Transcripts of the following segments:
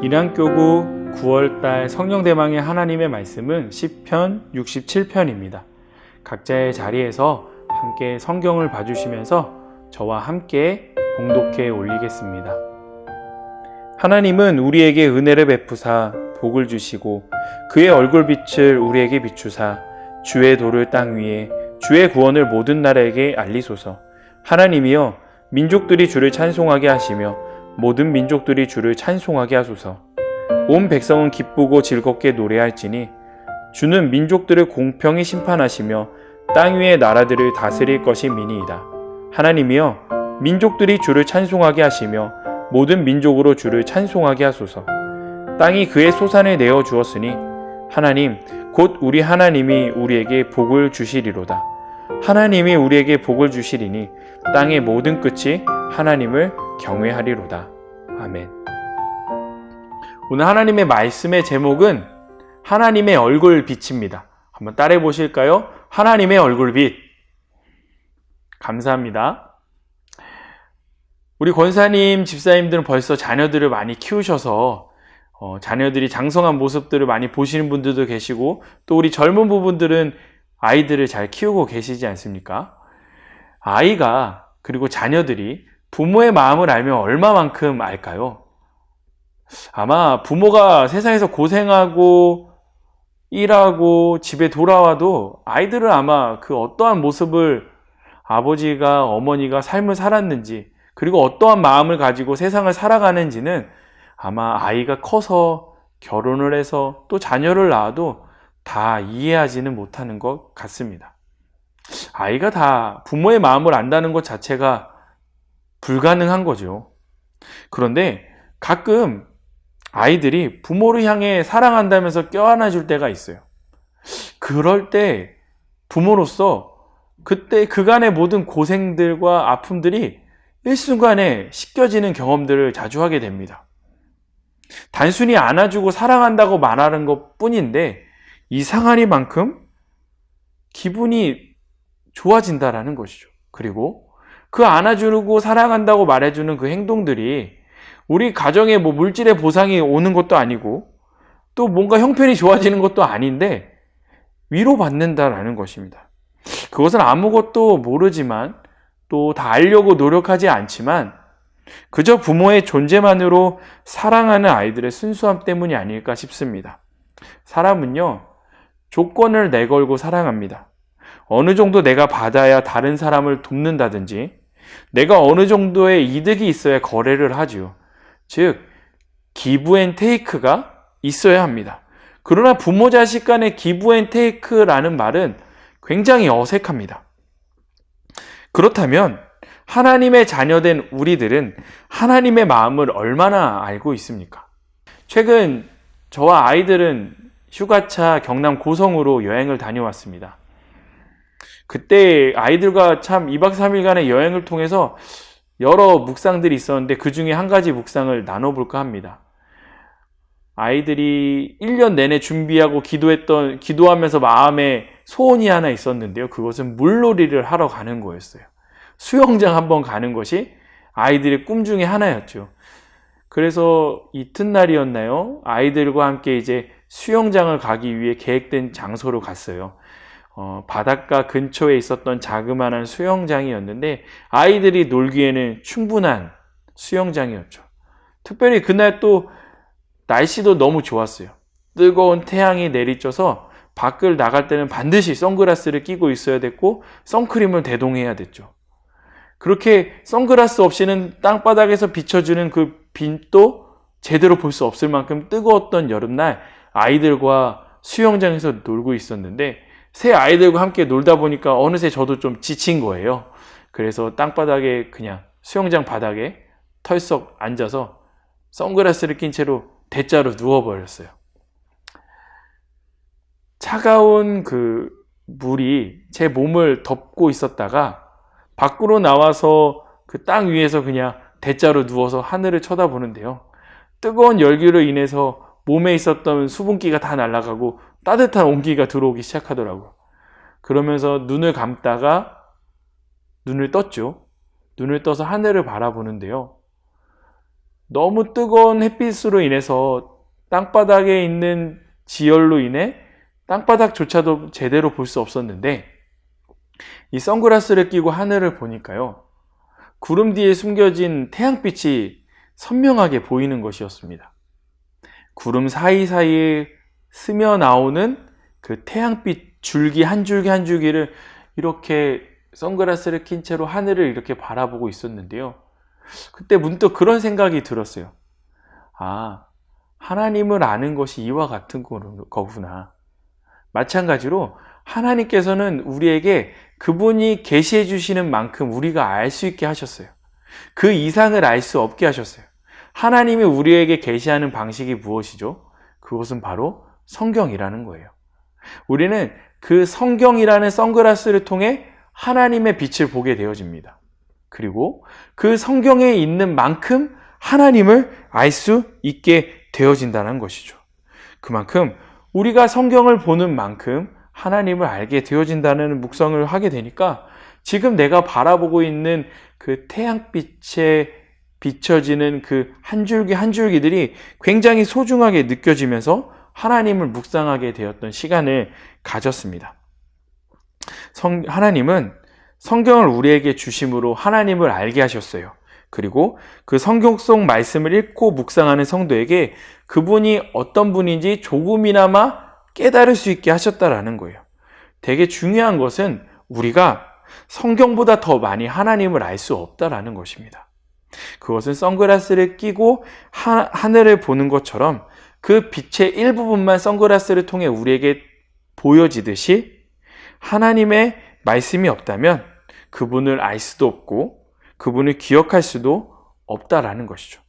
밀양교구 9월달 성령대망의 하나님의 말씀은 시편 67편입니다. 각자의 자리에서 함께 성경을 봐주시면서 저와 함께 봉독해 올리겠습니다. 하나님은 우리에게 은혜를 베푸사 복을 주시고 그의 얼굴빛을 우리에게 비추사 주의 도를 땅 위에 주의 구원을 모든 나라에게 알리소서. 하나님이여 민족들이 주를 찬송하게 하시며 모든 민족들이 주를 찬송하게 하소서. 온 백성은 기쁘고 즐겁게 노래할지니 주는 민족들을 공평히 심판하시며 땅 위의 나라들을 다스릴 것이 미니이다. 하나님이여 민족들이 주를 찬송하게 하시며 모든 민족으로 주를 찬송하게 하소서. 땅이 그의 소산을 내어 주었으니 하나님 곧 우리 하나님이 우리에게 복을 주시리로다. 하나님이 우리에게 복을 주시리니 땅의 모든 끝이 하나님을 경외하리로다. 아멘. 오늘 하나님의 말씀의 제목은 하나님의 얼굴빛입니다. 한번 따라해 보실까요? 하나님의 얼굴빛. 감사합니다. 우리 권사님, 집사님들은 벌써 자녀들을 많이 키우셔서 자녀들이 장성한 모습들을 많이 보시는 분들도 계시고 또 우리 젊은 부분들은 아이들을 잘 키우고 계시지 않습니까? 아이가 그리고 자녀들이 부모의 마음을 알면 얼마만큼 알까요? 아마 부모가 세상에서 고생하고 일하고 집에 돌아와도 아이들은 아마 그 어떠한 모습을 아버지가 어머니가 삶을 살았는지 그리고 어떠한 마음을 가지고 세상을 살아가는지는 아마 아이가 커서 결혼을 해서 또 자녀를 낳아도 다 이해하지는 못하는 것 같습니다. 아이가 다 부모의 마음을 안다는 것 자체가 불가능한 거죠. 그런데 가끔 아이들이 부모를 향해 사랑한다면서 껴안아줄 때가 있어요. 그럴 때 부모로서 그때 그간의 모든 고생들과 아픔들이 일순간에 씻겨지는 경험들을 자주 하게 됩니다. 단순히 안아주고 사랑한다고 말하는 것 뿐인데 이상하리만큼 기분이 좋아진다라는 것이죠. 그리고 그 안아주고 사랑한다고 말해주는 그 행동들이 우리 가정에 물질의 보상이 오는 것도 아니고 또 뭔가 형편이 좋아지는 것도 아닌데 위로받는다라는 것입니다. 그것은 아무것도 모르지만 또 다 알려고 노력하지 않지만 그저 부모의 존재만으로 사랑하는 아이들의 순수함 때문이 아닐까 싶습니다. 사람은요, 조건을 내걸고 사랑합니다. 어느 정도 내가 받아야 다른 사람을 돕는다든지 내가 어느 정도의 이득이 있어야 거래를 하죠. 즉 기브 앤 테이크가 있어야 합니다. 그러나 부모 자식 간의 기브 앤 테이크라는 말은 굉장히 어색합니다. 그렇다면 하나님의 자녀된 우리들은 하나님의 마음을 얼마나 알고 있습니까? 최근 저와 아이들은 휴가차 경남 고성으로 여행을 다녀왔습니다. 그때 아이들과 참 2박 3일간의 여행을 통해서 여러 묵상들이 있었는데 그 중에 한 가지 묵상을 나눠볼까 합니다. 아이들이 1년 내내 준비하고 기도하면서 마음에 소원이 하나 있었는데요. 그것은 물놀이를 하러 가는 거였어요. 수영장 한번 가는 것이 아이들의 꿈 중에 하나였죠. 그래서 이튿날이었나요? 아이들과 함께 이제 수영장을 가기 위해 계획된 장소로 갔어요. 바닷가 근처에 있었던 자그마한 수영장이었는데 아이들이 놀기에는 충분한 수영장이었죠. 특별히 그날 또 날씨도 너무 좋았어요. 뜨거운 태양이 내리쬐서 밖을 나갈 때는 반드시 선글라스를 끼고 있어야 됐고 선크림을 대동해야 됐죠. 그렇게 선글라스 없이는 땅바닥에서 비춰주는 그 빛도 제대로 볼 수 없을 만큼 뜨거웠던 여름날 아이들과 수영장에서 놀고 있었는데 새 아이들과 함께 놀다 보니까 어느새 저도 좀 지친 거예요. 그래서 땅바닥에 그냥 수영장 바닥에 털썩 앉아서 선글라스를 낀 채로 대자로 누워버렸어요. 차가운 그 물이 제 몸을 덮고 있었다가 밖으로 나와서 그 땅 위에서 그냥 대자로 누워서 하늘을 쳐다보는데요. 뜨거운 열기로 인해서 몸에 있었던 수분기가 다 날아가고 따뜻한 온기가 들어오기 시작하더라고요. 그러면서 눈을 감다가 눈을 떴죠. 눈을 떠서 하늘을 바라보는데요. 너무 뜨거운 햇빛으로 인해서 땅바닥에 있는 지열로 인해 땅바닥조차도 제대로 볼 수 없었는데, 이 선글라스를 끼고 하늘을 보니까요, 구름 뒤에 숨겨진 태양빛이 선명하게 보이는 것이었습니다. 구름 사이사이에 스며 나오는 그 태양빛 줄기 한 줄기 한 줄기를 이렇게 선글라스를 낀 채로 하늘을 이렇게 바라보고 있었는데요. 그때 문득 그런 생각이 들었어요. 아, 하나님을 아는 것이 이와 같은 거구나. 마찬가지로 하나님께서는 우리에게 그분이 계시해 주시는 만큼 우리가 알 수 있게 하셨어요. 그 이상을 알 수 없게 하셨어요. 하나님이 우리에게 계시하는 방식이 무엇이죠? 그것은 바로 성경이라는 거예요. 우리는 그 성경이라는 선글라스를 통해 하나님의 빛을 보게 되어집니다. 그리고 그 성경에 있는 만큼 하나님을 알 수 있게 되어진다는 것이죠. 그만큼 우리가 성경을 보는 만큼 하나님을 알게 되어진다는 묵상을 하게 되니까 지금 내가 바라보고 있는 그 태양빛에 비춰지는 그 한 줄기 한 줄기들이 굉장히 소중하게 느껴지면서 하나님을 묵상하게 되었던 시간을 가졌습니다. 하나님은 성경을 우리에게 주심으로 하나님을 알게 하셨어요. 그리고 그 성경 속 말씀을 읽고 묵상하는 성도에게 그분이 어떤 분인지 조금이나마 깨달을 수 있게 하셨다라는 거예요. 되게 중요한 것은 우리가 성경보다 더 많이 하나님을 알 수 없다라는 것입니다. 그것은 선글라스를 끼고 하늘을 보는 것처럼 그 빛의 일부분만 선글라스를 통해 우리에게 보여지듯이 하나님의 말씀이 없다면 그분을 알 수도 없고 그분을 기억할 수도 없다라는 것이죠.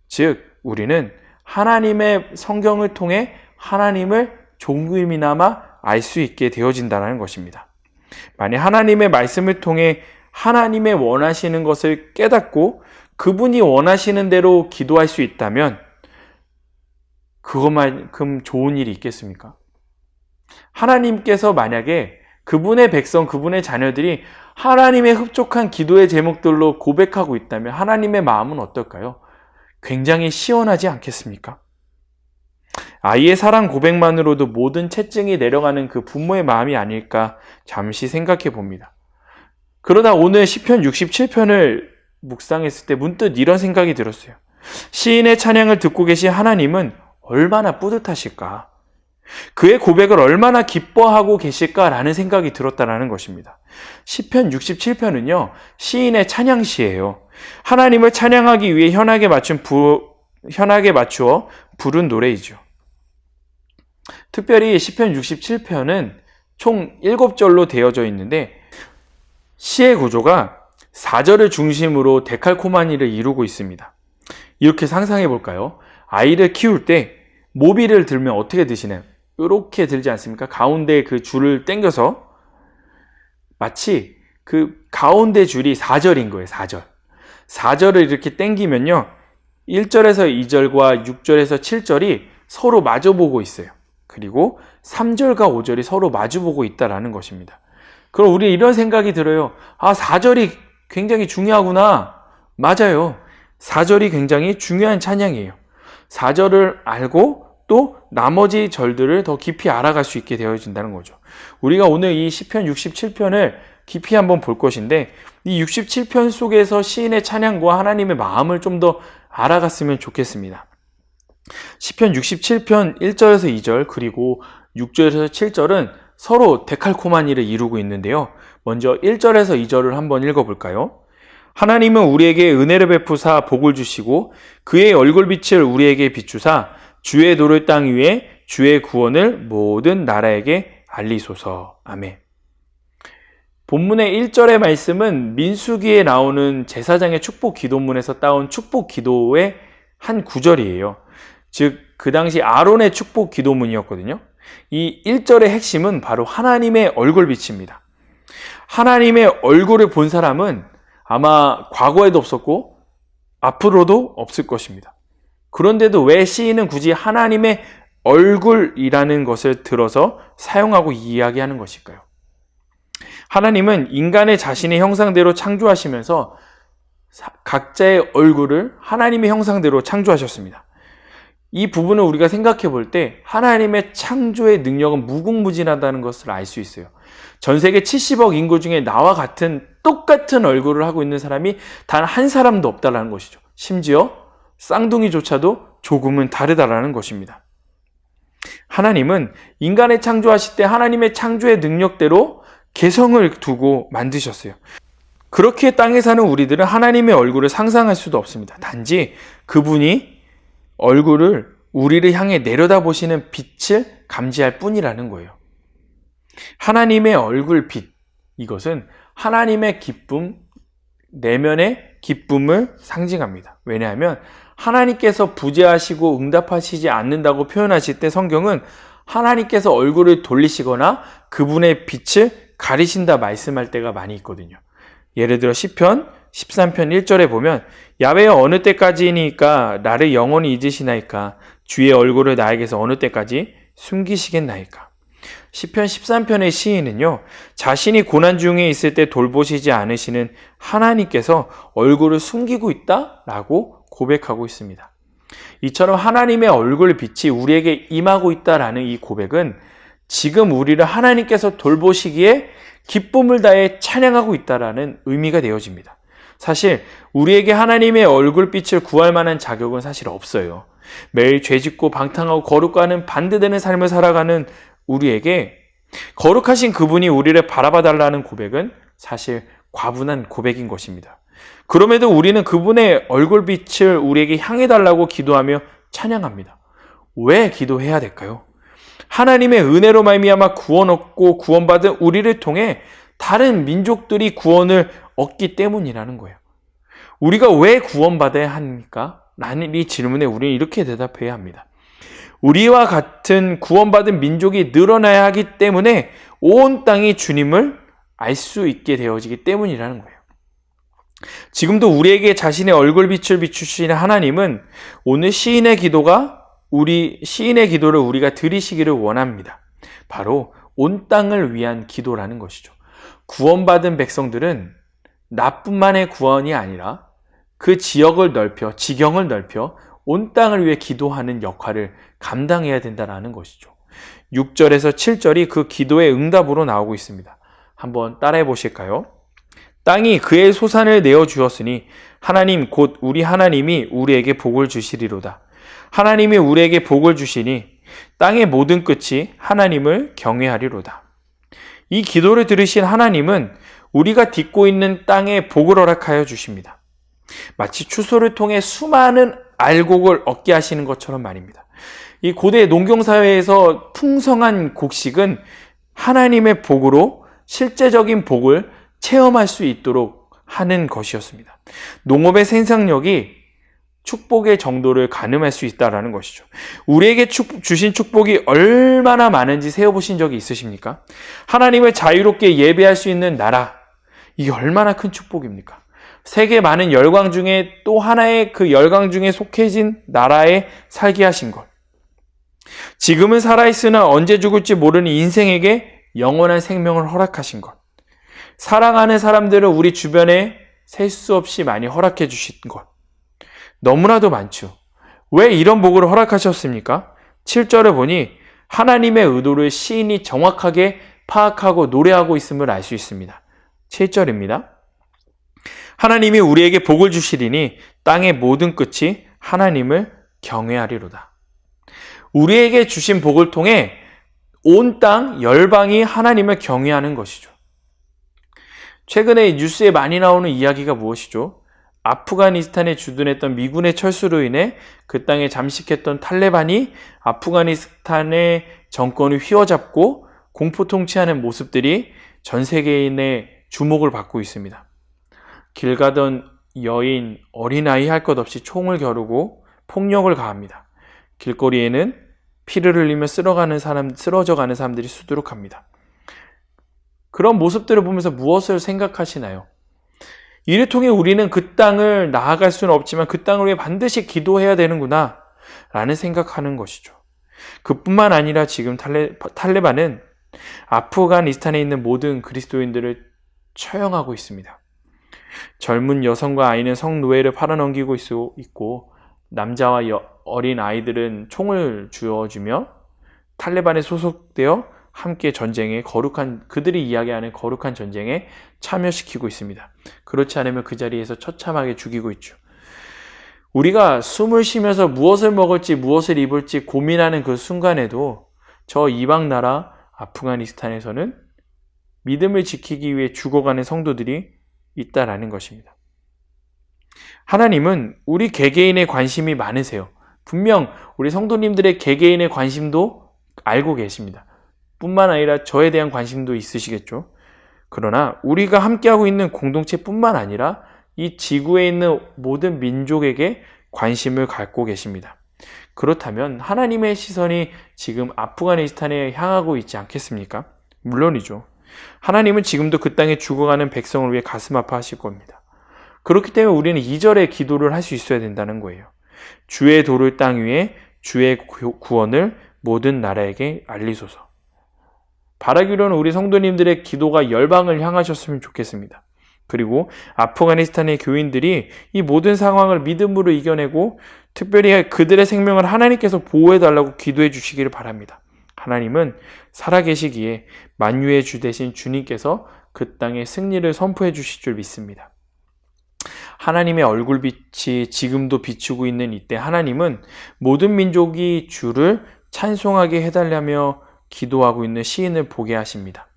즉 우리는 하나님의 성경을 통해 하나님을 조금이나마 알 수 있게 되어진다는 것입니다. 만약 하나님의 말씀을 통해 하나님의 원하시는 것을 깨닫고 그분이 원하시는 대로 기도할 수 있다면 그것만큼 좋은 일이 있겠습니까? 하나님께서 만약에 그분의 백성, 그분의 자녀들이 하나님의 흡족한 기도의 제목들로 고백하고 있다면 하나님의 마음은 어떨까요? 굉장히 시원하지 않겠습니까? 아이의 사랑 고백만으로도 모든 채증이 내려가는 그 부모의 마음이 아닐까 잠시 생각해 봅니다. 그러다 오늘 시편 67편을 묵상했을 때 문득 이런 생각이 들었어요. 시인의 찬양을 듣고 계신 하나님은 얼마나 뿌듯하실까? 그의 고백을 얼마나 기뻐하고 계실까라는 생각이 들었다라는 것입니다. 시편 67편은요, 시인의 찬양시예요. 하나님을 찬양하기 위해 현악에 맞추어 부른 노래이죠. 특별히 시편 67편은 총 7절로 되어져 있는데 시의 구조가 4절을 중심으로 데칼코마니를 이루고 있습니다. 이렇게 상상해 볼까요? 아이를 키울 때 모비를 들면 어떻게 드시나요? 이렇게 들지 않습니까? 가운데 그 줄을 당겨서 마치 그 가운데 줄이 4절인 거예요. 4절. 4절을 이렇게 당기면요. 1절에서 2절과 6절에서 7절이 서로 마주보고 있어요. 그리고 3절과 5절이 서로 마주보고 있다라는 것입니다. 그럼 우리 이런 생각이 들어요. 아, 4절이 굉장히 중요하구나. 맞아요. 4절이 굉장히 중요한 찬양이에요. 4절을 알고 또 나머지 절들을 더 깊이 알아갈 수 있게 되어진다는 거죠. 우리가 오늘 이 시편 67편을 깊이 한번 볼 것인데 이 67편 속에서 시인의 찬양과 하나님의 마음을 좀 더 알아갔으면 좋겠습니다. 시편 67편 1절에서 2절 그리고 6절에서 7절은 서로 데칼코마니를 이루고 있는데요. 먼저 1절에서 2절을 한번 읽어볼까요? 하나님은 우리에게 은혜를 베푸사 복을 주시고 그의 얼굴빛을 우리에게 비추사 주의 도를 땅 위에 주의 구원을 모든 나라에게 알리소서. 아멘. 본문의 1절의 말씀은 민수기에 나오는 제사장의 축복 기도문에서 따온 축복 기도의 한 구절이에요. 즉, 그 당시 아론의 축복 기도문이었거든요. 이 1절의 핵심은 바로 하나님의 얼굴빛입니다. 하나님의 얼굴을 본 사람은 아마 과거에도 없었고 앞으로도 없을 것입니다. 그런데도 왜 시인은 굳이 하나님의 얼굴이라는 것을 들어서 사용하고 이야기하는 것일까요? 하나님은 인간의 자신의 형상대로 창조하시면서 각자의 얼굴을 하나님의 형상대로 창조하셨습니다. 이 부분을 우리가 생각해 볼 때 하나님의 창조의 능력은 무궁무진하다는 것을 알 수 있어요. 전 세계 70억 인구 중에 나와 같은 똑같은 얼굴을 하고 있는 사람이 단 한 사람도 없다는 것이죠. 심지어 쌍둥이조차도 조금은 다르다라는 것입니다. 하나님은 인간을 창조하실 때 하나님의 창조의 능력대로 개성을 두고 만드셨어요. 그렇게 땅에 사는 우리들은 하나님의 얼굴을 상상할 수도 없습니다. 단지 그분이 얼굴을 우리를 향해 내려다보시는 빛을 감지할 뿐이라는 거예요. 하나님의 얼굴 빛, 이것은 하나님의 기쁨, 내면의 기쁨을 상징합니다. 왜냐하면 하나님께서 부재하시고 응답하시지 않는다고 표현하실 때 성경은 하나님께서 얼굴을 돌리시거나 그분의 빛을 가리신다 말씀할 때가 많이 있거든요. 예를 들어 시편 13편 1절에 보면 야훼여 어느 때까지니까 나를 영원히 잊으시나이까 주의 얼굴을 나에게서 어느 때까지 숨기시겠나이까. 시편 13편의 시인은요, 자신이 고난 중에 있을 때 돌보시지 않으시는 하나님께서 얼굴을 숨기고 있다라고 고백하고 있습니다. 이처럼 하나님의 얼굴 빛이 우리에게 임하고 있다라는 이 고백은 지금 우리를 하나님께서 돌보시기에 기쁨을 다해 찬양하고 있다라는 의미가 되어집니다. 사실 우리에게 하나님의 얼굴빛을 구할 만한 자격은 사실 없어요. 매일 죄짓고 방탕하고 거룩하는 반대되는 삶을 살아가는 우리에게 거룩하신 그분이 우리를 바라봐 달라는 고백은 사실 과분한 고백인 것입니다. 그럼에도 우리는 그분의 얼굴빛을 우리에게 향해 달라고 기도하며 찬양합니다. 왜 기도해야 될까요? 하나님의 은혜로 말미암아 구원 얻고 구원받은 우리를 통해 다른 민족들이 구원을 얻기 때문이라는 거예요. 우리가 왜 구원받아야 합니까? 라는 이 질문에 우리는 이렇게 대답해야 합니다. 우리와 같은 구원받은 민족이 늘어나야 하기 때문에 온 땅이 주님을 알 수 있게 되어지기 때문이라는 거예요. 지금도 우리에게 자신의 얼굴빛을 비추시는 하나님은 오늘 시인의 기도를 우리가 드리시기를 원합니다. 바로 온 땅을 위한 기도라는 것이죠. 구원받은 백성들은 나뿐만의 구원이 아니라 그 지역을 넓혀, 지경을 넓혀 온 땅을 위해 기도하는 역할을 감당해야 된다는 것이죠. 6절에서 7절이 그 기도의 응답으로 나오고 있습니다. 한번 따라해 보실까요? 땅이 그의 소산을 내어 주었으니 하나님 곧 우리 하나님이 우리에게 복을 주시리로다. 하나님이 우리에게 복을 주시니 땅의 모든 끝이 하나님을 경외하리로다. 이 기도를 들으신 하나님은 우리가 딛고 있는 땅에 복을 허락하여 주십니다. 마치 추수를 통해 수많은 알곡을 얻게 하시는 것처럼 말입니다. 이 고대 농경사회에서 풍성한 곡식은 하나님의 복으로 실제적인 복을 체험할 수 있도록 하는 것이었습니다. 농업의 생산력이 축복의 정도를 가늠할 수 있다는 것이죠. 우리에게 주신 축복이 얼마나 많은지 세어보신 적이 있으십니까? 하나님을 자유롭게 예배할 수 있는 나라, 이게 얼마나 큰 축복입니까? 세계 많은 열강 중에 또 하나의 그 열강 중에 속해진 나라에 살게 하신 것. 지금은 살아있으나 언제 죽을지 모르는 인생에게 영원한 생명을 허락하신 것. 사랑하는 사람들을 우리 주변에 셀 수 없이 많이 허락해 주신 것. 너무나도 많죠. 왜 이런 복을 허락하셨습니까? 7절을 보니 하나님의 의도를 시인이 정확하게 파악하고 노래하고 있음을 알 수 있습니다. 7절입니다. 하나님이 우리에게 복을 주시리니 땅의 모든 끝이 하나님을 경외하리로다. 우리에게 주신 복을 통해 온 땅 열방이 하나님을 경외하는 것이죠. 최근에 뉴스에 많이 나오는 이야기가 무엇이죠? 아프가니스탄에 주둔했던 미군의 철수로 인해 그 땅에 잠식했던 탈레반이 아프가니스탄의 정권을 휘어잡고 공포 통치하는 모습들이 전 세계인의 주목을 받고 있습니다. 길 가던 여인, 어린아이 할 것 없이 총을 겨루고 폭력을 가합니다. 길거리에는 피를 흘리며 쓰러져가는 사람들이 수두룩합니다. 그런 모습들을 보면서 무엇을 생각하시나요? 이를 통해 우리는 그 땅을 나아갈 수는 없지만 그 땅을 위해 반드시 기도해야 되는구나 라는 생각하는 것이죠. 그뿐만 아니라 지금 탈레반은 아프가니스탄에 있는 모든 그리스도인들을 처형하고 있습니다. 젊은 여성과 아이는 성노예를 팔아넘기고 있고 남자와 어린 아이들은 총을 쥐어주며 탈레반에 소속되어 함께 그들이 이야기하는 거룩한 전쟁에 참여시키고 있습니다. 그렇지 않으면 그 자리에서 처참하게 죽이고 있죠. 우리가 숨을 쉬면서 무엇을 먹을지 무엇을 입을지 고민하는 그 순간에도 저 이방 나라 아프가니스탄에서는 믿음을 지키기 위해 죽어가는 성도들이 있다라는 것입니다. 하나님은 우리 개개인의 관심이 많으세요. 분명 우리 성도님들의 개개인의 관심도 알고 계십니다. 뿐만 아니라 저에 대한 관심도 있으시겠죠. 그러나 우리가 함께하고 있는 공동체뿐만 아니라 이 지구에 있는 모든 민족에게 관심을 갖고 계십니다. 그렇다면 하나님의 시선이 지금 아프가니스탄에 향하고 있지 않겠습니까? 물론이죠. 하나님은 지금도 그 땅에 죽어가는 백성을 위해 가슴 아파하실 겁니다. 그렇기 때문에 우리는 2절의 기도를 할 수 있어야 된다는 거예요. 주의 도를 땅 위에 주의 구원을 모든 나라에게 알리소서. 바라기로는 우리 성도님들의 기도가 열방을 향하셨으면 좋겠습니다. 그리고 아프가니스탄의 교인들이 이 모든 상황을 믿음으로 이겨내고 특별히 그들의 생명을 하나님께서 보호해달라고 기도해 주시기를 바랍니다. 하나님은 살아계시기에 만유의 주 되신 주님께서 그 땅에 승리를 선포해 주실 줄 믿습니다. 하나님의 얼굴빛이 지금도 비추고 있는 이때 하나님은 모든 민족이 주를 찬송하게 해달라며 기도하고 있는 시인을 보게 하십니다.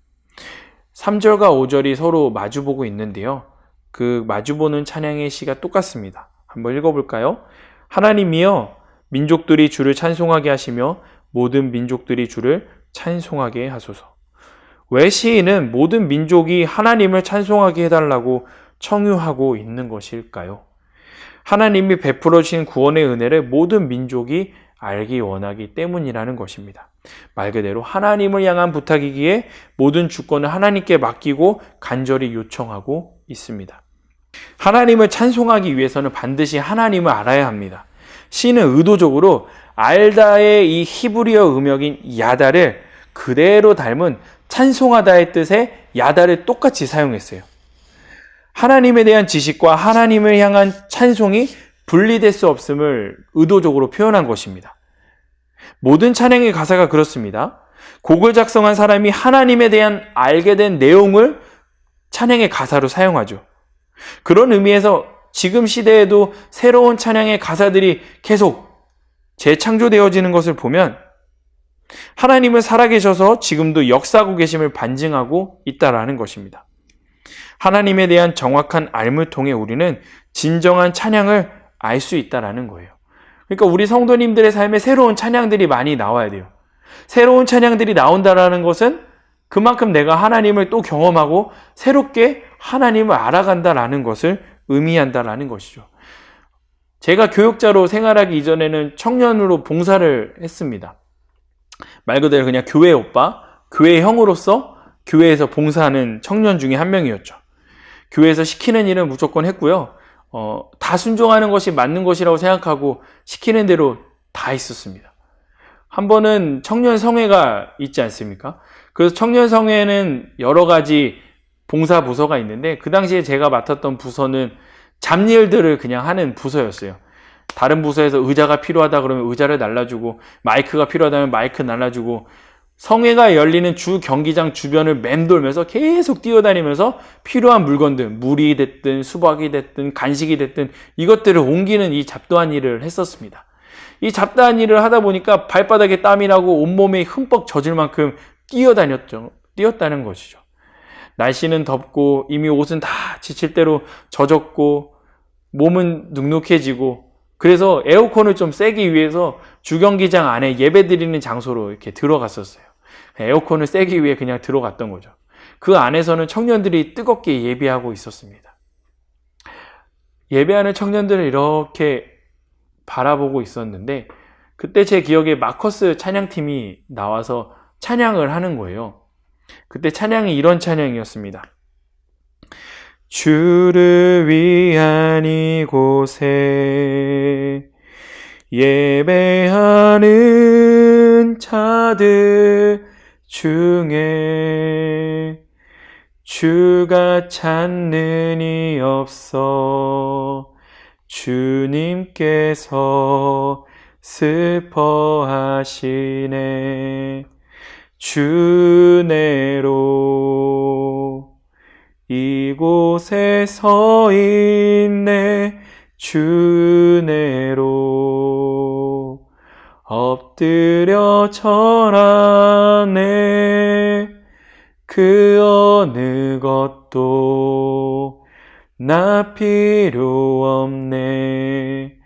3절과 5절이 서로 마주보고 있는데요. 그 마주보는 찬양의 시가 똑같습니다. 한번 읽어볼까요? 하나님이여 민족들이 주를 찬송하게 하시며 모든 민족들이 주를 찬송하게 하소서. 왜 시인은 모든 민족이 하나님을 찬송하게 해달라고 청유하고 있는 것일까요? 하나님이 베풀어 주신 구원의 은혜를 모든 민족이 알기 원하기 때문이라는 것입니다. 말 그대로 하나님을 향한 부탁이기에 모든 주권을 하나님께 맡기고 간절히 요청하고 있습니다. 하나님을 찬송하기 위해서는 반드시 하나님을 알아야 합니다. 시는 의도적으로 알다의 이 히브리어 음역인 야다를 그대로 닮은 찬송하다의 뜻의 야다를 똑같이 사용했어요. 하나님에 대한 지식과 하나님을 향한 찬송이 분리될 수 없음을 의도적으로 표현한 것입니다. 모든 찬양의 가사가 그렇습니다. 곡을 작성한 사람이 하나님에 대한 알게 된 내용을 찬양의 가사로 사용하죠. 그런 의미에서 지금 시대에도 새로운 찬양의 가사들이 계속 재창조되어지는 것을 보면 하나님은 살아계셔서 지금도 역사하고 계심을 반증하고 있다라는 것입니다. 하나님에 대한 정확한 알을 통해 우리는 진정한 찬양을 알 수 있다라는 거예요. 그러니까 우리 성도님들의 삶에 새로운 찬양들이 많이 나와야 돼요. 새로운 찬양들이 나온다라는 것은 그만큼 내가 하나님을 또 경험하고 새롭게 하나님을 알아간다라는 것을 의미한다라는 것이죠. 제가 교육자로 생활하기 이전에는 청년으로 봉사를 했습니다. 말 그대로 그냥 교회 오빠, 교회 형으로서 교회에서 봉사하는 청년 중에 한 명이었죠. 교회에서 시키는 일은 무조건 했고요. 다 순종하는 것이 맞는 것이라고 생각하고 시키는 대로 다 했었습니다. 한 번은 청년 성회가 있지 않습니까? 그래서 청년 성회에는 여러 가지 봉사 부서가 있는데 그 당시에 제가 맡았던 부서는 잡일들을 그냥 하는 부서였어요. 다른 부서에서 의자가 필요하다 그러면 의자를 날라주고 마이크가 필요하다면 마이크 날라주고 성회가 열리는 주 경기장 주변을 맴돌면서 계속 뛰어다니면서 필요한 물건들, 물이 됐든 수박이 됐든 간식이 됐든 이것들을 옮기는 이 잡다한 일을 했었습니다. 이 잡다한 일을 하다 보니까 발바닥에 땀이 나고 온몸에 흠뻑 젖을 만큼 뛰었다는 것이죠. 날씨는 덥고 이미 옷은 다 지칠 대로 젖었고 몸은 눅눅해지고 그래서 에어컨을 좀 세기 위해서 주경기장 안에 예배드리는 장소로 이렇게 들어갔었어요. 에어컨을 세기 위해 그냥 들어갔던 거죠. 그 안에서는 청년들이 뜨겁게 예배하고 있었습니다. 예배하는 청년들을 이렇게 바라보고 있었는데 그때 제 기억에 마커스 찬양팀이 나와서 찬양을 하는 거예요. 그때 찬양이 이런 찬양이었습니다. 주를 위한 이곳에 예배하는 자들 중에 주가 찾는 이 없어 주님께서 슬퍼하시네. 주내로 이곳에 서 있네. 주내로 엎드려 절하네. 그 어느 것도 나 필요 없네.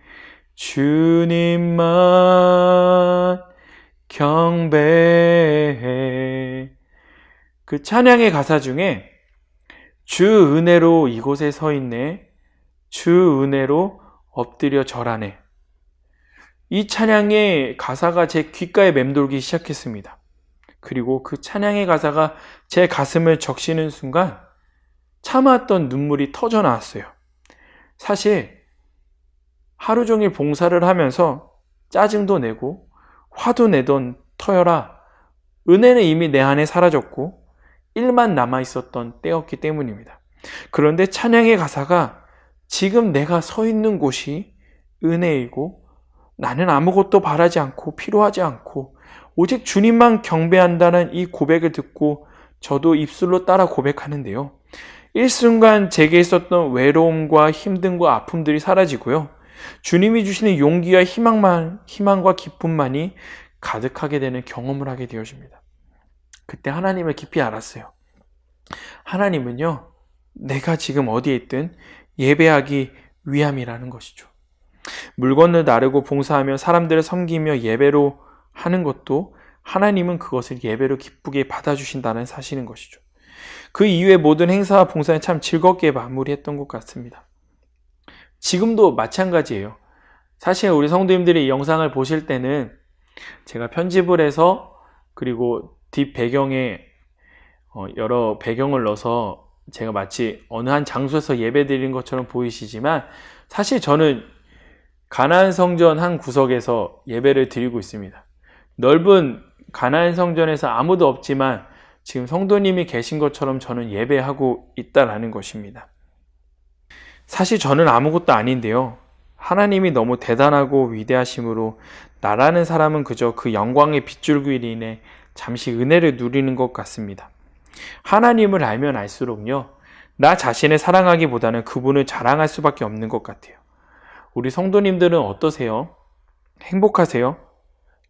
주님만 경배해. 그 찬양의 가사 중에 주 은혜로 이곳에 서 있네. 주 은혜로 엎드려 절하네. 이 찬양의 가사가 제 귓가에 맴돌기 시작했습니다. 그리고 그 찬양의 가사가 제 가슴을 적시는 순간 참아왔던 눈물이 터져 나왔어요. 사실 하루 종일 봉사를 하면서 짜증도 내고 화도 내던 터여라 은혜는 이미 내 안에 사라졌고 일만 남아있었던 때였기 때문입니다. 그런데 찬양의 가사가 지금 내가 서 있는 곳이 은혜이고 나는 아무것도 바라지 않고 필요하지 않고 오직 주님만 경배한다는 이 고백을 듣고 저도 입술로 따라 고백하는데요. 일순간 제게 있었던 외로움과 힘듦과 아픔들이 사라지고요. 주님이 주시는 용기와 희망과 기쁨만이 가득하게 되는 경험을 하게 되어집니다. 그때 하나님을 깊이 알았어요. 하나님은요, 내가 지금 어디에 있든 예배하기 위함이라는 것이죠. 물건을 나르고 봉사하며 사람들을 섬기며 예배로 하는 것도 하나님은 그것을 예배로 기쁘게 받아주신다는 사실인 것이죠. 그 이후에 모든 행사와 봉사는 참 즐겁게 마무리했던 것 같습니다. 지금도 마찬가지예요. 사실 우리 성도님들이 이 영상을 보실 때는 제가 편집을 해서 그리고 뒷 배경에 여러 배경을 넣어서 제가 마치 어느 한 장소에서 예배 드리는 것처럼 보이시지만 사실 저는 가나안 성전 한 구석에서 예배를 드리고 있습니다. 넓은 가나안 성전에서 아무도 없지만 지금 성도님이 계신 것처럼 저는 예배하고 있다라는 것입니다. 사실 저는 아무것도 아닌데요. 하나님이 너무 대단하고 위대하심으로 나라는 사람은 그저 그 영광의 빗줄기로 인해 잠시 은혜를 누리는 것 같습니다. 하나님을 알면 알수록요, 나 자신을 사랑하기보다는 그분을 자랑할 수밖에 없는 것 같아요. 우리 성도님들은 어떠세요? 행복하세요?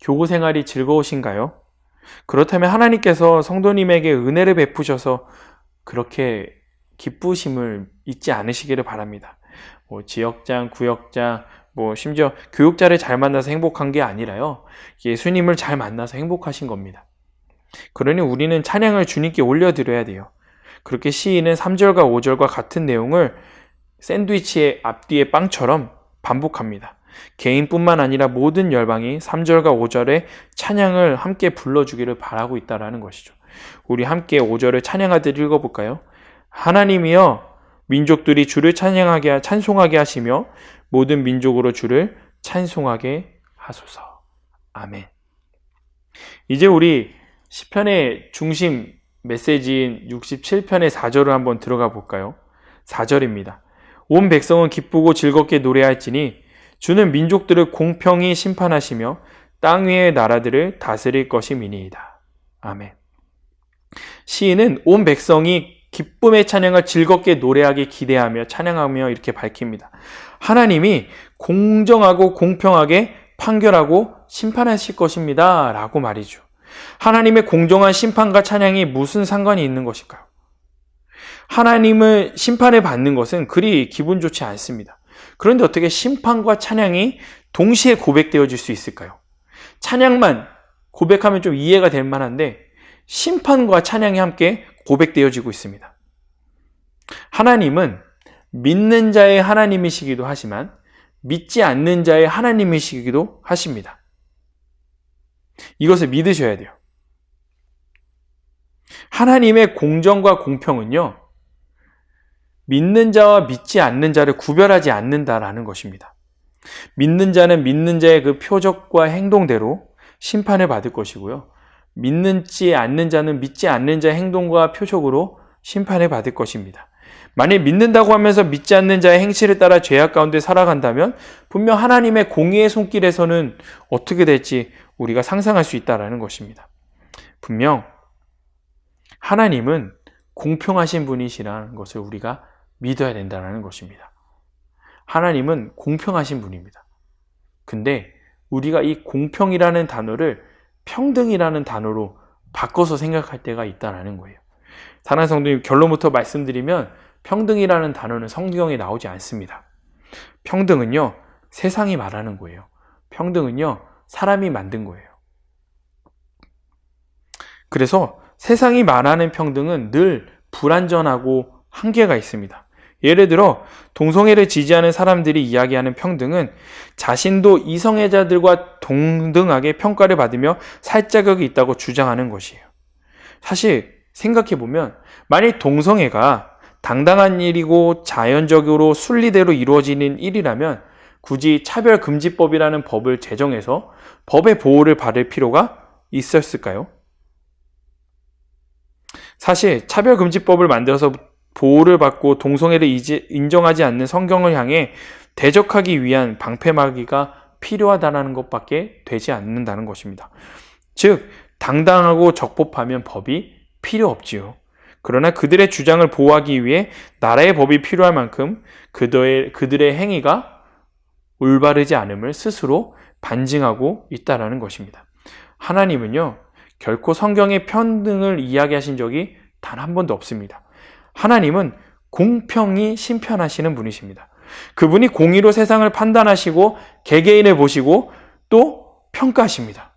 교구 생활이 즐거우신가요? 그렇다면 하나님께서 성도님에게 은혜를 베푸셔서 그렇게 기쁘심을 잊지 않으시기를 바랍니다. 지역장, 구역장, 심지어 교육자를 잘 만나서 행복한 게 아니라요. 예수님을 잘 만나서 행복하신 겁니다. 그러니 우리는 찬양을 주님께 올려드려야 돼요. 그렇게 시인은 3절과 5절과 같은 내용을 샌드위치의 앞뒤의 빵처럼 반복합니다. 개인뿐만 아니라 모든 열방이 3절과 5절의 찬양을 함께 불러주기를 바라고 있다는 것이죠. 우리 함께 5절을 찬양하듯 읽어볼까요? 하나님이여 민족들이 주를 찬송하게 하시며 모든 민족으로 주를 찬송하게 하소서. 아멘. 이제 우리 시편의 중심 메시지인 67편의 4절을 한번 들어가 볼까요? 4절입니다. 온 백성은 기쁘고 즐겁게 노래할지니 주는 민족들을 공평히 심판하시며 땅 위의 나라들을 다스릴 것임이니이다. 아멘. 시인은 온 백성이 기쁨의 찬양을 즐겁게 노래하기 기대하며 찬양하며 이렇게 밝힙니다. 하나님이 공정하고 공평하게 판결하고 심판하실 것입니다. 라고 말이죠. 하나님의 공정한 심판과 찬양이 무슨 상관이 있는 것일까요? 하나님을 심판을 받는 것은 그리 기분 좋지 않습니다. 그런데 어떻게 심판과 찬양이 동시에 고백되어질 수 있을까요? 찬양만 고백하면 좀 이해가 될 만한데 심판과 찬양이 함께 고백되어지고 있습니다. 하나님은 믿는 자의 하나님이시기도 하지만 믿지 않는 자의 하나님이시기도 하십니다. 이것을 믿으셔야 돼요. 하나님의 공정과 공평은요, 믿는 자와 믿지 않는 자를 구별하지 않는다라는 것입니다. 믿는 자는 믿는 자의 그 표적과 행동대로 심판을 받을 것이고요. 믿지 않는 자는 믿지 않는 자의 행동과 표적으로 심판을 받을 것입니다. 만일 믿는다고 하면서 믿지 않는 자의 행실을 따라 죄악 가운데 살아간다면 분명 하나님의 공의의 손길에서는 어떻게 될지 우리가 상상할 수 있다는 것입니다. 분명 하나님은 공평하신 분이시라는 것을 우리가 믿어야 된다는 것입니다. 하나님은 공평하신 분입니다. 근데 우리가 이 공평이라는 단어를 평등이라는 단어로 바꿔서 생각할 때가 있다는 거예요. 사랑하는 성도님, 결론부터 말씀드리면 평등이라는 단어는 성경에 나오지 않습니다. 평등은요, 세상이 말하는 거예요. 평등은요, 사람이 만든 거예요. 그래서 세상이 말하는 평등은 늘 불완전하고 한계가 있습니다. 예를 들어 동성애를 지지하는 사람들이 이야기하는 평등은 자신도 이성애자들과 동등하게 평가를 받으며 살 자격이 있다고 주장하는 것이에요. 사실 생각해보면 만일 동성애가 당당한 일이고 자연적으로 순리대로 이루어지는 일이라면 굳이 차별금지법이라는 법을 제정해서 법의 보호를 받을 필요가 있었을까요? 사실 차별금지법을 만들어서 보호를 받고 동성애를 인정하지 않는 성경을 향해 대적하기 위한 방패막이가 필요하다는 것밖에 되지 않는다는 것입니다. 즉, 당당하고 적법하면 법이 필요 없지요. 그러나 그들의 주장을 보호하기 위해 나라의 법이 필요할 만큼 그들의 행위가 올바르지 않음을 스스로 반증하고 있다는 것입니다. 하나님은요, 결코 성경의 평등을 이야기하신 적이 단 한 번도 없습니다. 하나님은 공평히 심판하시는 분이십니다. 그분이 공의로 세상을 판단하시고 개개인을 보시고 또 평가하십니다.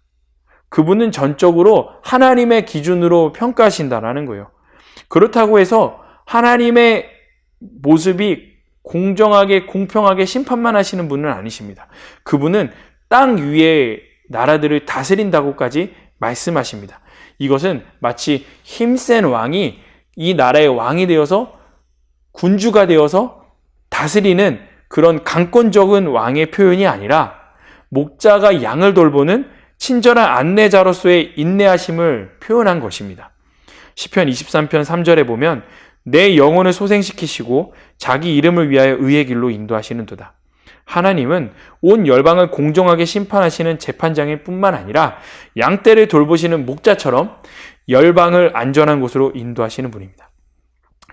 그분은 전적으로 하나님의 기준으로 평가하신다는 거예요. 그렇다고 해서 하나님의 모습이 공정하게 공평하게 심판만 하시는 분은 아니십니다. 그분은 땅 위의 나라들을 다스린다고까지 말씀하십니다. 이것은 마치 힘센 왕이 이 나라의 왕이 되어서 군주가 되어서 다스리는 그런 강권적인 왕의 표현이 아니라 목자가 양을 돌보는 친절한 안내자로서의 인내하심을 표현한 것입니다. 시편 23편 3절에 보면 내 영혼을 소생시키시고 자기 이름을 위하여 의의 길로 인도하시는도다. 하나님은 온 열방을 공정하게 심판하시는 재판장일 뿐만 아니라 양떼를 돌보시는 목자처럼 열방을 안전한 곳으로 인도하시는 분입니다.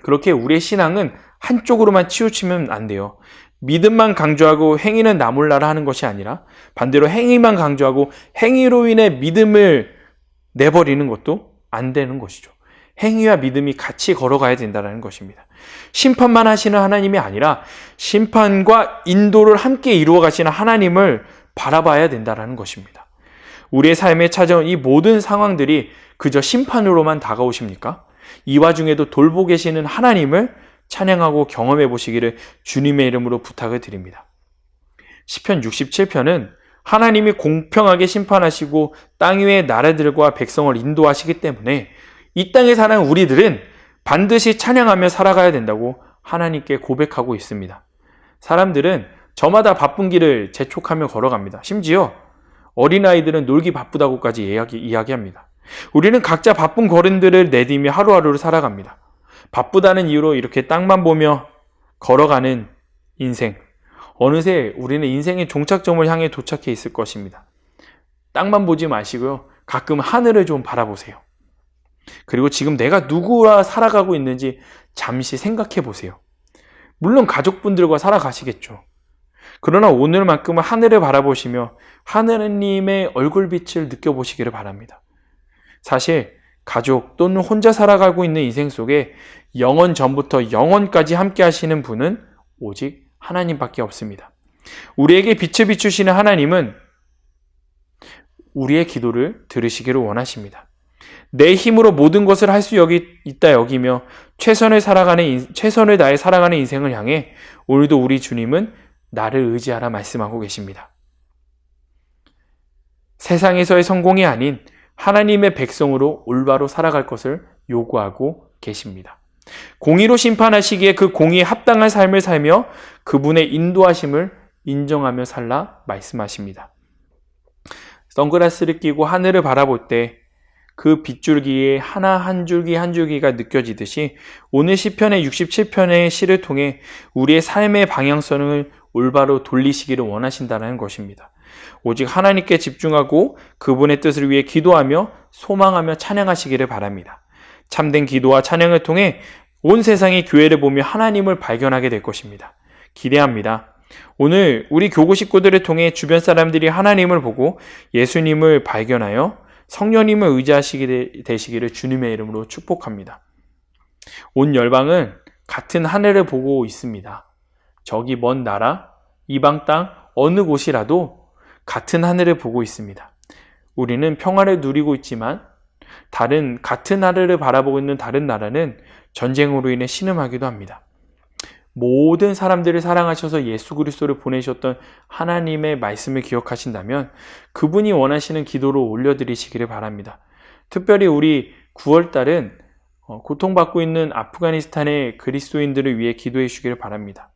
그렇게 우리의 신앙은 한쪽으로만 치우치면 안 돼요. 믿음만 강조하고 행위는 나 몰라라 하는 것이 아니라 반대로 행위만 강조하고 행위로 인해 믿음을 내버리는 것도 안 되는 것이죠. 행위와 믿음이 같이 걸어가야 된다는 것입니다. 심판만 하시는 하나님이 아니라 심판과 인도를 함께 이루어 가시는 하나님을 바라봐야 된다는 것입니다. 우리의 삶에 찾아온 이 모든 상황들이 그저 심판으로만 다가오십니까? 이 와중에도 돌보 계시는 하나님을 찬양하고 경험해 보시기를 주님의 이름으로 부탁을 드립니다. 시편 67편은 하나님이 공평하게 심판하시고 땅 위의 나라들과 백성을 인도하시기 때문에 이 땅에 사는 우리들은 반드시 찬양하며 살아가야 된다고 하나님께 고백하고 있습니다. 사람들은 저마다 바쁜 길을 재촉하며 걸어갑니다. 심지어 어린아이들은 놀기 바쁘다고까지 이야기합니다. 우리는 각자 바쁜 걸음들을 내디며 하루하루를 살아갑니다. 바쁘다는 이유로 이렇게 땅만 보며 걸어가는 인생. 어느새 우리는 인생의 종착점을 향해 도착해 있을 것입니다. 땅만 보지 마시고요. 가끔 하늘을 좀 바라보세요. 그리고 지금 내가 누구와 살아가고 있는지 잠시 생각해 보세요. 물론 가족분들과 살아가시겠죠. 그러나 오늘만큼은 하늘을 바라보시며 하느님의 얼굴빛을 느껴보시기를 바랍니다. 사실 가족 또는 혼자 살아가고 있는 인생 속에 영원 전부터 영원까지 함께 하시는 분은 오직 하나님밖에 없습니다. 우리에게 빛을 비추시는 하나님은 우리의 기도를 들으시기를 원하십니다. 내 힘으로 모든 것을 할 수 있다 여기며 최선을 다해 살아가는 인생을 향해 오늘도 우리 주님은 나를 의지하라 말씀하고 계십니다. 세상에서의 성공이 아닌 하나님의 백성으로 올바로 살아갈 것을 요구하고 계십니다. 공의로 심판하시기에 그 공의에 합당한 삶을 살며 그분의 인도하심을 인정하며 살라 말씀하십니다. 선글라스를 끼고 하늘을 바라볼 때 그 빗줄기에 하나 한 줄기 한 줄기가 느껴지듯이 오늘 시편의 67편의 시를 통해 우리의 삶의 방향성을 올바로 돌리시기를 원하신다는 것입니다. 오직 하나님께 집중하고 그분의 뜻을 위해 기도하며 소망하며 찬양하시기를 바랍니다. 참된 기도와 찬양을 통해 온 세상이 교회를 보며 하나님을 발견하게 될 것입니다. 기대합니다. 오늘 우리 교구 식구들을 통해 주변 사람들이 하나님을 보고 예수님을 발견하여 성령님을 의지하시게 되시기를 주님의 이름으로 축복합니다. 온 열방은 같은 하늘을 보고 있습니다. 저기 먼 나라, 이방 땅, 어느 곳이라도 같은 하늘을 보고 있습니다. 우리는 평화를 누리고 있지만 같은 하늘을 바라보고 있는 다른 나라는 전쟁으로 인해 신음하기도 합니다. 모든 사람들을 사랑하셔서 예수 그리스도를 보내셨던 하나님의 말씀을 기억하신다면 그분이 원하시는 기도로 올려드리시기를 바랍니다. 특별히 우리 9월달은 고통받고 있는 아프가니스탄의 그리스도인들을 위해 기도해 주시기를 바랍니다.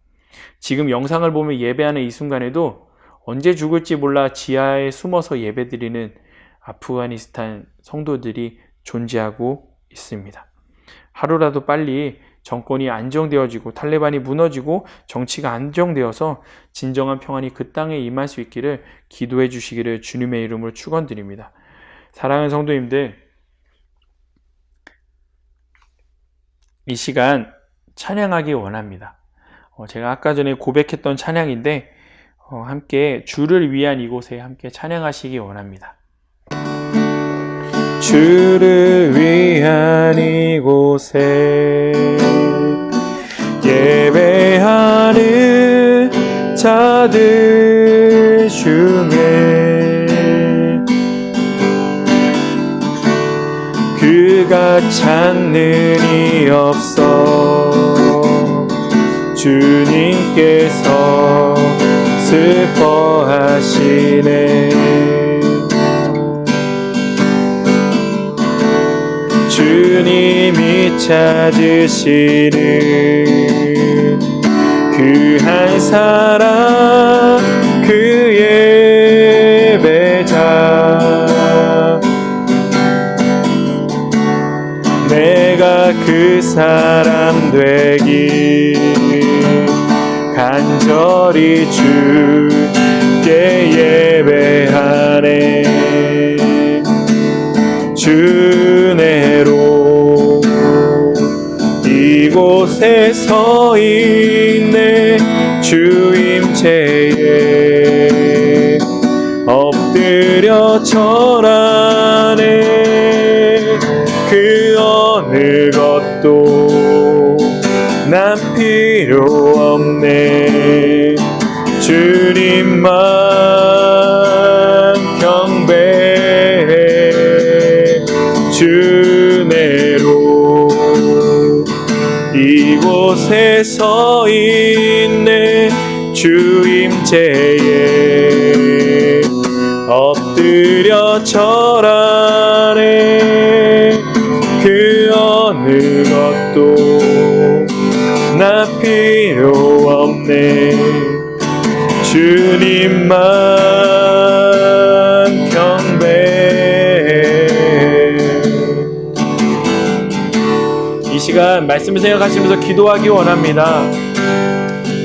지금 영상을 보며 예배하는 이 순간에도 언제 죽을지 몰라 지하에 숨어서 예배드리는 아프가니스탄 성도들이 존재하고 있습니다. 하루라도 빨리 정권이 안정되어지고 탈레반이 무너지고 정치가 안정되어서 진정한 평안이 그 땅에 임할 수 있기를 기도해 주시기를 주님의 이름으로 축원드립니다. 사랑하는 성도님들, 이 시간 찬양하기 원합니다. 제가 아까 전에 고백했던 찬양인데 함께 주를 위한 이곳에 함께 찬양하시기 원합니다. 주를 위한 이곳에 예배하는 자들 중에 그가 찾는 이 없어 주님께서 슬퍼하시네. 주님이 찾으시는 그 한 사람 그 예배자 내가 그 사람 되기 간절히 주께 예배하네. 주내로 이곳에 서 있네. 주임체에 엎드려 절하네. 그 어느 것도 난 필요 없네. 주님만 경배해. 주내로 이곳에 서 있네. 주임체에 엎드려 절하네. 그 어느 것도 나 필요 없네. 주님만 경배해. 이 시간 말씀을 생각하시면서 기도하기 원합니다.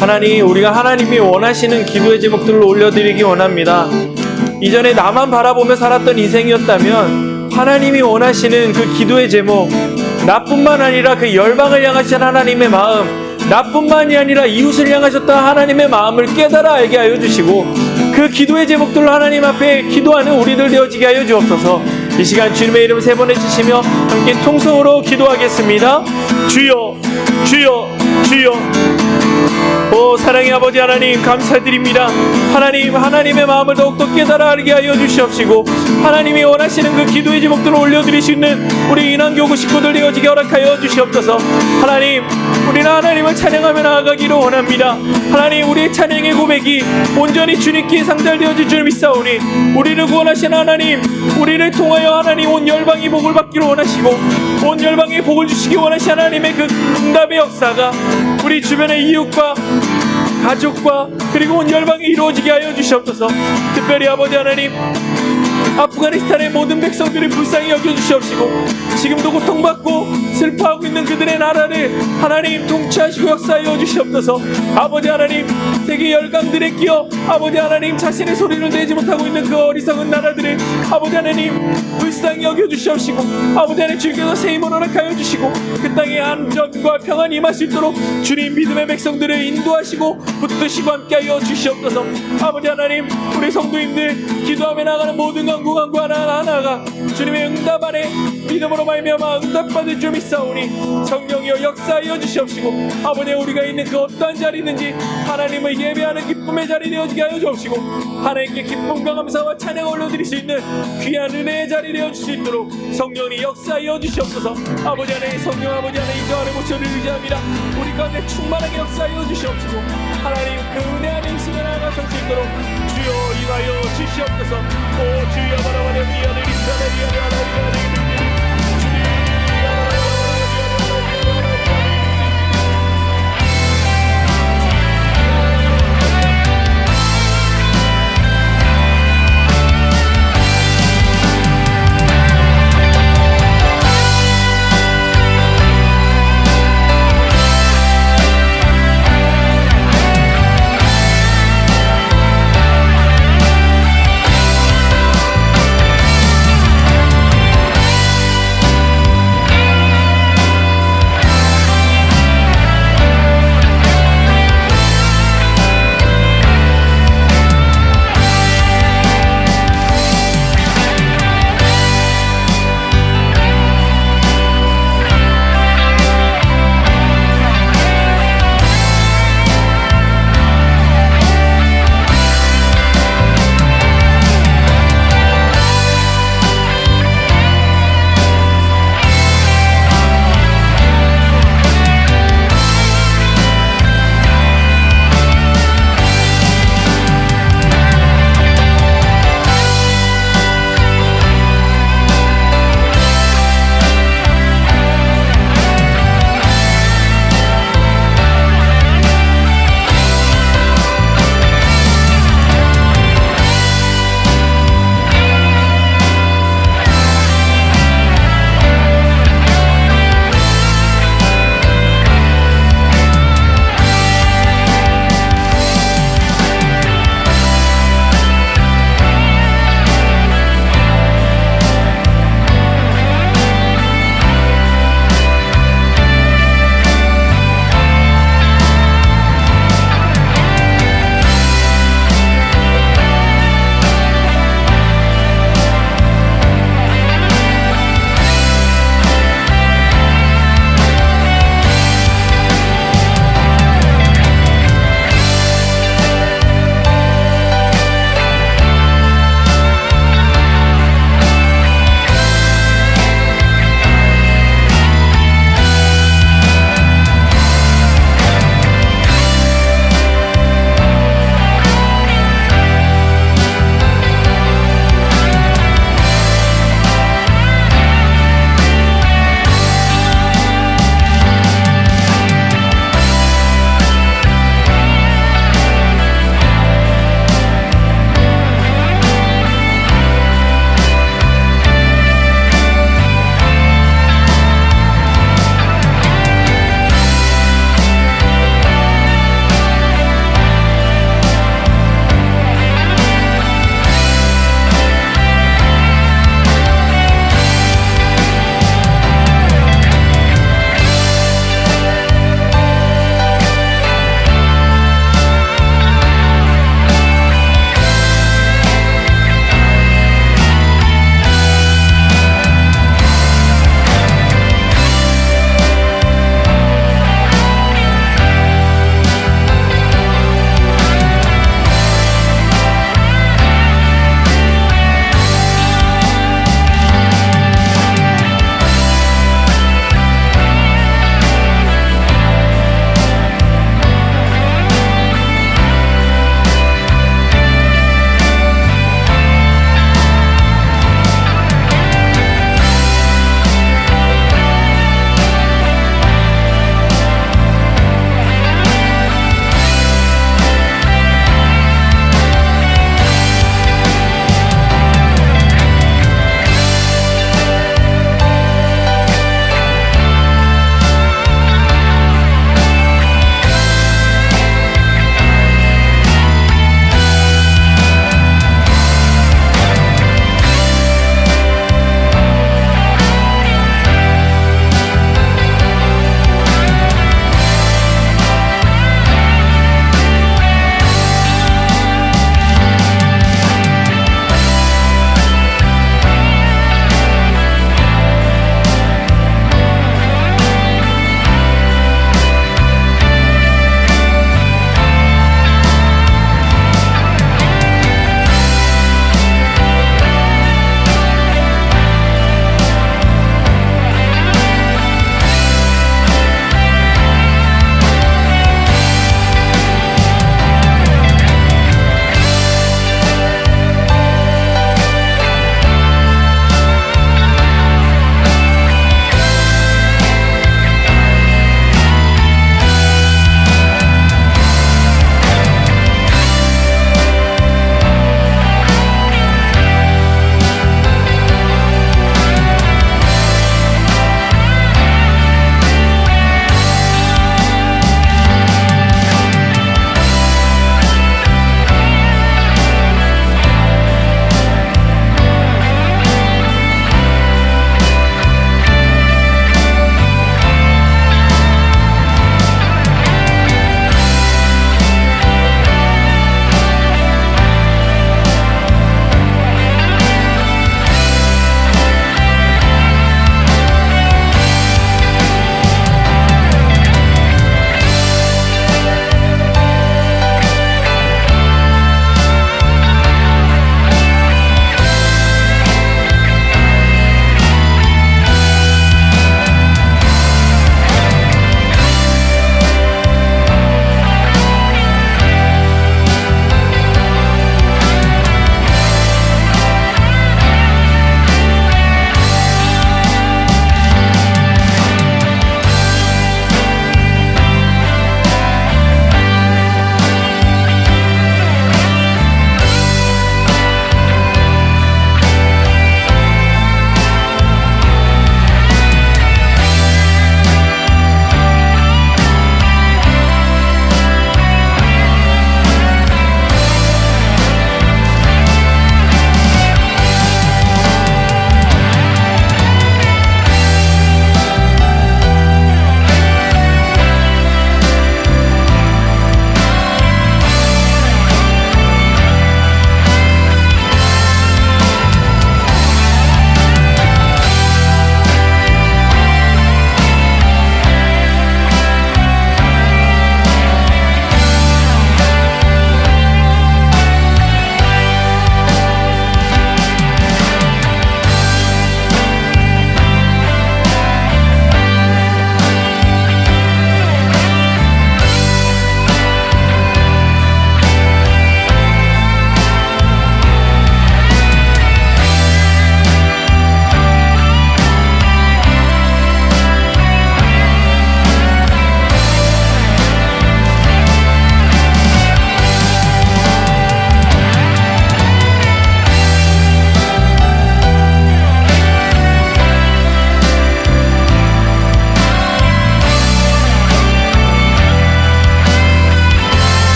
하나님, 우리가 하나님이 원하시는 기도의 제목들을 올려드리기 원합니다. 이전에 나만 바라보며 살았던 인생이었다면 하나님이 원하시는 그 기도의 제목, 나뿐만 아니라 그 열방을 향하신 하나님의 마음, 나뿐만이 아니라 이웃을 향하셨던 하나님의 마음을 깨달아 알게 하여 주시고 그 기도의 제목들로 하나님 앞에 기도하는 우리들 되어지게 하여 주옵소서. 이 시간 주님의 이름 세 번 해주시며 함께 통성으로 기도하겠습니다. 주여, 주여, 주여. 오 사랑의 아버지 하나님, 감사드립니다. 하나님, 하나님의 마음을 더욱더 깨달아 알게 하여 주시옵시고 하나님이 원하시는 그 기도의 제목들을 올려드리시는 우리 인왕교구 식구들 되어지게 허락하여 주시옵소서. 하나님, 우리는 하나님을 찬양하며 나아가기를 원합니다. 하나님, 우리의 찬양의 고백이 온전히 주님께 상달되어질 줄 믿사오니 우리를 구원하신 하나님, 우리를 통하여 하나님 온 열방이 복을 받기를 원하시고 온 열방에 복을 주시기 원하신 하나님의 그 응답의 역사가 우리 주변의 이웃과 가족과 그리고 온 열방에 이루어지게 하여 주시옵소서. 특별히 아버지 하나님, 아프가니스탄의 모든 백성들을 불쌍히 여겨주시옵시고 지금도 고통받고 슬퍼하고 있는 그들의 나라를 하나님 통치하시고 역사하여 주시옵소서. 아버지 하나님, 세계 열강들에 끼어 아버지 하나님 자신의 소리를 내지 못하고 있는 그 어리석은 나라들을 아버지 하나님 불쌍히 여겨주시옵시고 아버지 하나님 주께서 새 힘을 허락하여 주시고 그 땅에 안전과 평안이 임할 수 있도록 주님 믿음의 백성들을 인도하시고 붙드시고 함께하여 주시옵소서. 아버지 하나님, 우리 성도님들 기도하며 나가는 모든 간구 하나하나가 주님의 응답 안에 믿음으로 말미암아 응답받을 줄 믿사오니 성령이여 역사하여 주시옵시고 아버지 우리가 있는 그 어떠한 자리든지 하나님을 예배하는 기쁨의 자리 되어지게 하여 주옵시고 하나님께 기쁨과 감사와 찬양 올려드릴 수 있는 귀한 은혜의 자리 되어줄 수 있도록 성령이 역사하여 주시옵소서. 아버지 하나님, 성령 아버지 하나님 인도하는 모처를 의지합니다. 우리 가운데 충만하게 역사하여 주시옵시고 하나님 그 은혜 안에 힘쓰며 나아가실 수 있도록 주여 임하여 주시옵소서. 오 주여 바라바라 미안해 리사라 미안해 하나님 미안해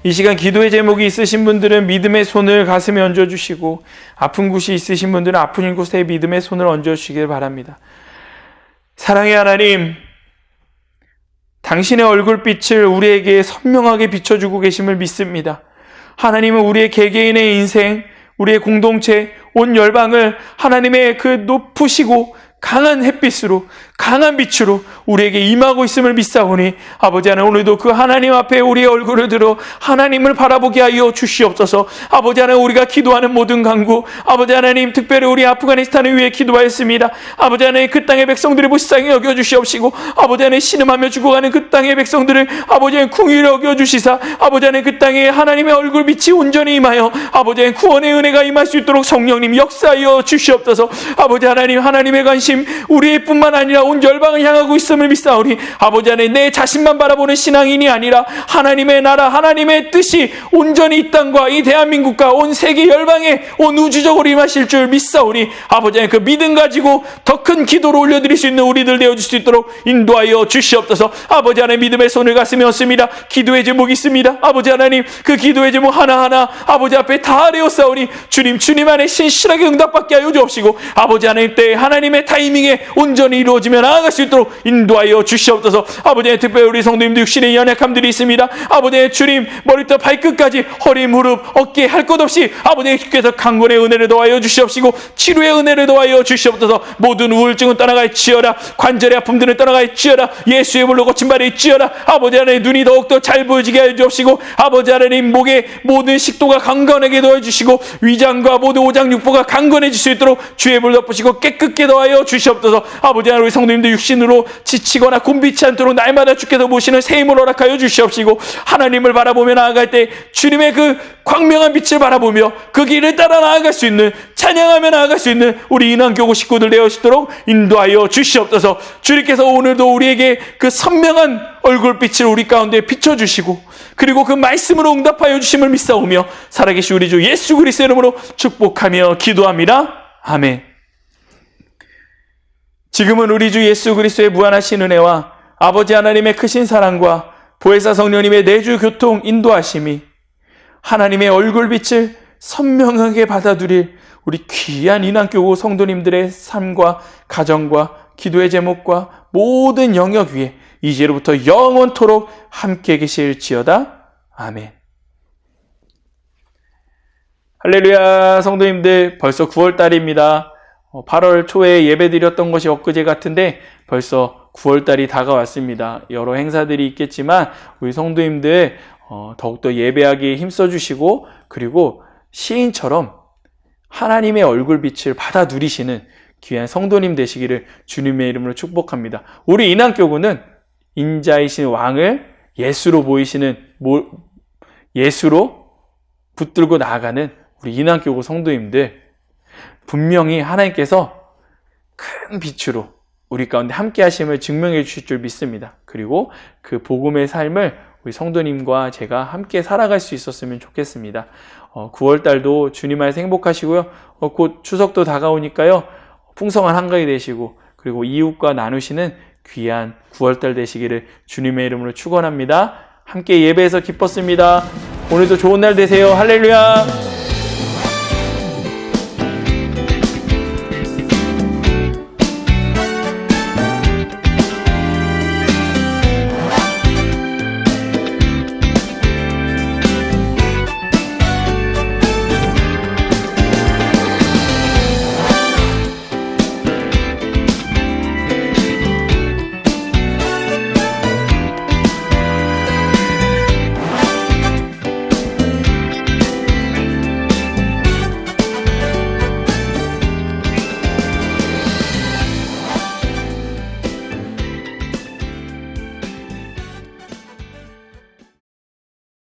이 시간 기도의 제목이 있으신 분들은 믿음의 손을 가슴에 얹어주시고, 아픈 곳이 있으신 분들은 아픈 곳에 믿음의 손을 얹어주시길 바랍니다. 사랑의 하나님, 당신의 얼굴빛을 우리에게 선명하게 비춰주고 계심을 믿습니다. 하나님은 우리의 개개인의 인생, 우리의 공동체, 온 열방을 하나님의 그 높으시고 강한 햇빛으로, 강한 빛으로 우리에게 임하고 있음을 믿사오니 아버지 하나님, 오늘도 그 하나님 앞에 우리의 얼굴을 들어 하나님을 바라보게 하여 주시옵소서. 아버지 하나님, 우리가 기도하는 모든 간구, 아버지 하나님, 특별히 우리 아프가니스탄을 위해 기도하였습니다. 아버지 하나님, 그 땅의 백성들을 불쌍히 여겨주시옵시고, 아버지 하나님, 신음하며 죽어가는 그 땅의 백성들을 아버지 하나님 궁일히 여겨주시사, 아버지 하나님, 그 땅에 하나님의 얼굴빛이 온전히 임하여 아버지 하나님, 구원의 은혜가 임할 수 있도록 성령님 역사하여 주시옵소서. 아버지 하나님, 하나님의 관심 우리 뿐만 아니라 온 열방을 향하고 있음을 믿사오니 아버지 하나님, 내 자신만 바라보는 신앙인이 아니라 하나님의 나라, 하나님의 뜻이 온전히 이 땅과 이 대한민국과 온 세계 열방에 온 우주적으로 임하실 줄 믿사오니 아버지 하나님, 그 믿음 가지고 더 큰 기도를 올려드릴 수 있는 우리들 되어줄 수 있도록 인도하여 주시옵소서. 아버지 하나님, 믿음의 손을 가슴에 얹습니다. 기도의 제목이 있습니다. 아버지 하나님, 그 기도의 제목 하나하나 아버지 앞에 다 아뢰었사오니 주님 안에 신실하게 응답받게 하여 주옵시고, 아버지 하나님, 때 하나님의 타이밍에 온전히 이루어지며 나아갈 수 있도록 인도하여 주시옵소서. 아버지 하나님, 특별히 우리 성도님들 육신의 연약함들이 있습니다. 아버지 하나님, 주님 머리부터 발끝까지 허리, 무릎, 어깨 할 것 없이 아버지 하나님, 주께서 강건의 은혜를 더하여 주시옵시고 치료의 은혜를 더하여 주시옵소서. 모든 우울증은 떠나갈지어다. 관절의 아픔들은 떠나갈지어다. 예수의 물로 고침받을지어다. 아버지 하나님, 눈이 더욱더 잘 보여지게 하여 주옵시고, 아버지 하나님, 목의 모든 식도가 강건하게 더해 주시고, 위장과 모든 오장육부가 강건해질 수 있도록 주의 불 덮으시고 깨끗게 더하여 주시옵소서. 아버지 하나님, 우리 성도님들 육신으로 지치거나 곤비치 않도록 날마다 주께서 모시는 새 힘을 허락하여 주시옵시고, 하나님을 바라보며 나아갈 때 주님의 그 광명한 빛을 바라보며 그 길을 따라 나아갈 수 있는, 찬양하며 나아갈 수 있는 우리 인왕교구 식구들 되어시도록 인도하여 주시옵소서. 주님께서 오늘도 우리에게 그 선명한 얼굴빛을 우리 가운데 비춰주시고, 그리고 그 말씀으로 응답하여 주심을 믿사오며 살아계신 우리 주 예수 그리스도의 이름으로 축복하며 기도합니다. 아멘. 지금은 우리 주 예수 그리스도의 무한하신 은혜와 아버지 하나님의 크신 사랑과 보혜사 성령님의 내주 교통 인도하심이 하나님의 얼굴빛을 선명하게 받아들일 우리 귀한 인왕교구 성도님들의 삶과 가정과 기도의 제목과 모든 영역 위에 이제로부터 영원토록 함께 계실지어다. 아멘. 할렐루야. 성도님들, 벌써 9월달입니다. 8월 초에 예배 드렸던 것이 엊그제 같은데 벌써 9월달이 다가왔습니다. 여러 행사들이 있겠지만 우리 성도님들 더욱더 예배하기에 힘써주시고, 그리고 시인처럼 하나님의 얼굴빛을 받아 누리시는 귀한 성도님 되시기를 주님의 이름으로 축복합니다. 우리 인왕교구는 인자이신 왕을 예수로 보이시는, 예수로 붙들고 나아가는 우리 인왕교구 성도님들, 분명히 하나님께서 큰 빛으로 우리 가운데 함께 하심을 증명해 주실 줄 믿습니다. 그리고 그 복음의 삶을 우리 성도님과 제가 함께 살아갈 수 있었으면 좋겠습니다. 9월달도 주님 안에서 행복하시고요. 곧 추석도 다가오니까요. 풍성한 한가위 되시고, 그리고 이웃과 나누시는 귀한 9월달 되시기를 주님의 이름으로 축원합니다. 함께 예배해서 기뻤습니다. 오늘도 좋은 날 되세요. 할렐루야.